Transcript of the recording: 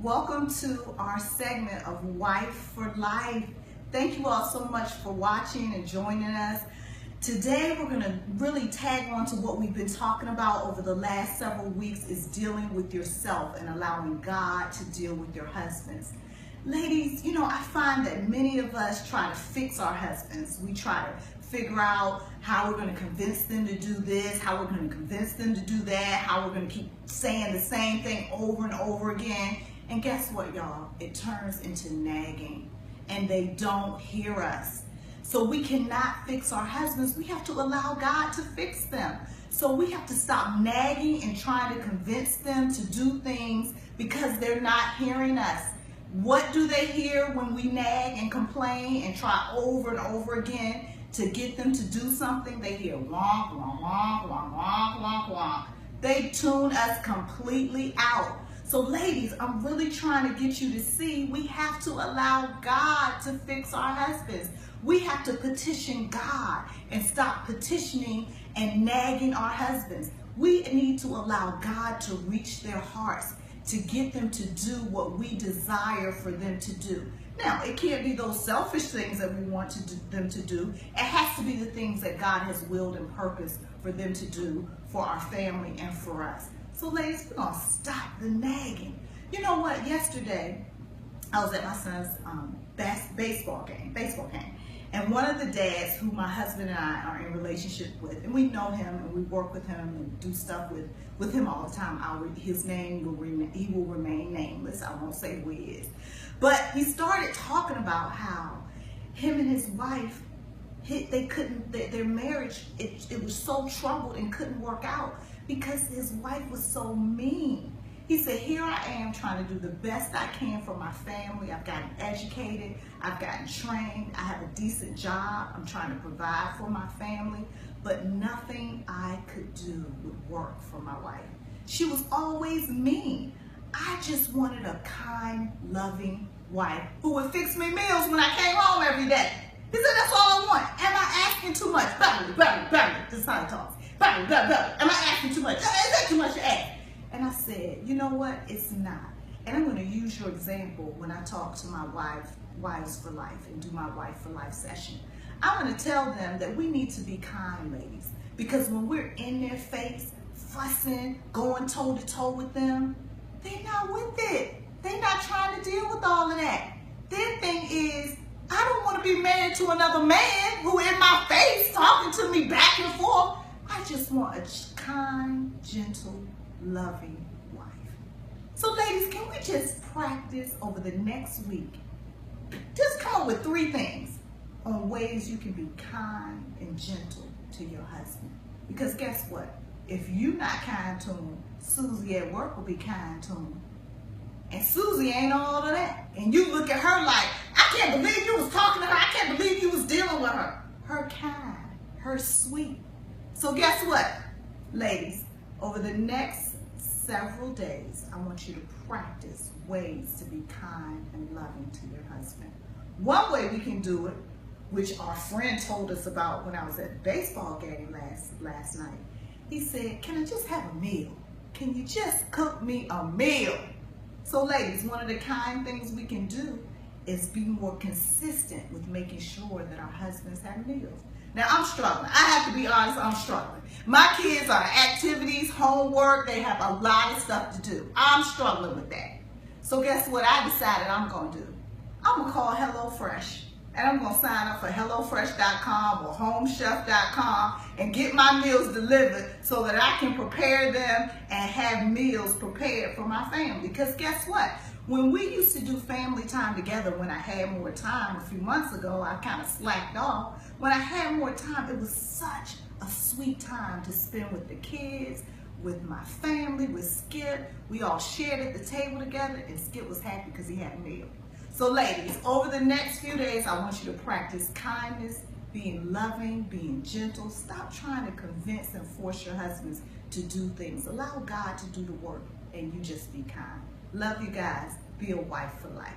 Welcome to our segment of Wife for Life. Thank you all so much for watching and joining us. Today we're going to really tag on to what we've been talking about over the last several weeks, is dealing with yourself and allowing God to deal with your husbands. Ladies, I find that many of us try to fix our husbands. We try to figure out how we're going to convince them to do this, how we're going to convince them to do that, how we're going to keep saying the same thing over and over again. And guess what, y'all? It turns into nagging, and they don't hear us. So we cannot fix our husbands. We have to allow God to fix them. So we have to stop nagging and trying to convince them to do things because they're not hearing us. What do they hear when we nag and complain and try over and over again to get them to do something? They hear wonk, wonk, wonk, wonk, wonk, wonk, wonk. They tune us completely out. So ladies, I'm really trying to get you to see we have to allow God to fix our husbands. We have to petition God and stop petitioning and nagging our husbands. We need to allow God to reach their hearts, to get them to do what we desire for them to do. Now, it can't be those selfish things that we want them to do. It has to be the things that God has willed and purposed for them to do for our family and for us. So ladies, we're going to stop the nagging. You know what? Yesterday, I was at my son's baseball game. And one of the dads who my husband and I are in relationship with, and we know him and we work with him and do stuff with him all the time. His name he will remain nameless. I won't say who he is. But he started talking about how him and his wife, their marriage, it was so troubled and couldn't work out because his wife was so mean. He said, here I am trying to do the best I can for my family. I've gotten educated, I've gotten trained, I have a decent job, I'm trying to provide for my family, but nothing I could do would work for my wife. She was always mean. I just wanted a kind, loving wife who would fix me meals when I came home every day. He said, that's all I want. Am I asking too much? Beverly. This is how he talks. Beverly. Am I asking too much? Is that too much to ask? And I said, you know what? It's not. And I'm going to use your example when I talk to my Wives for Life and do my Wife for Life session. I'm going to tell them that we need to be kind, ladies. Because when we're in their face, fussing, going toe-to-toe with them, they're not with it. They're not trying to deal with all of that. Their thing is, I don't want to be married to another man who in my face talking to me back and forth. I just want a kind, gentle, loving wife. So ladies, can we just practice over the next week? Just come up with 3 things on ways you can be kind and gentle to your husband. Because guess what? If you're not kind to him, Susie at work will be kind to him. And Susie ain't all of that. And you look at her like, I can't believe you was talking to her. I can't believe you was dealing with her. Her kind, her sweet. So guess what, ladies? Over the next several days, I want you to practice ways to be kind and loving to your husband. One way we can do it, which our friend told us about when I was at the baseball game last night, he said, can I just have a meal? Can you just cook me a meal? So ladies, one of the kind things we can do is be more consistent with making sure that our husbands have meals. Now, I'm struggling. I have to be honest, I'm struggling. My kids are activities, homework, they have a lot of stuff to do. I'm struggling with that. So guess what I decided I'm going to do? I'm going to call HelloFresh, and I'm going to sign up for HelloFresh.com or HomeChef.com and get my meals delivered so that I can prepare them and have meals prepared for my family. Because guess what? When we used to do family time together, when I had more time a few months ago, I kind of slacked off. When I had more time, it was such a sweet time to spend with the kids, with my family, with Skip. We all shared at the table together, and Skip was happy because he had a meal. So ladies, over the next few days, I want you to practice kindness, being loving, being gentle. Stop trying to convince and force your husbands to do things. Allow God to do the work, and you just be kind. Love you guys. Be a wife for life.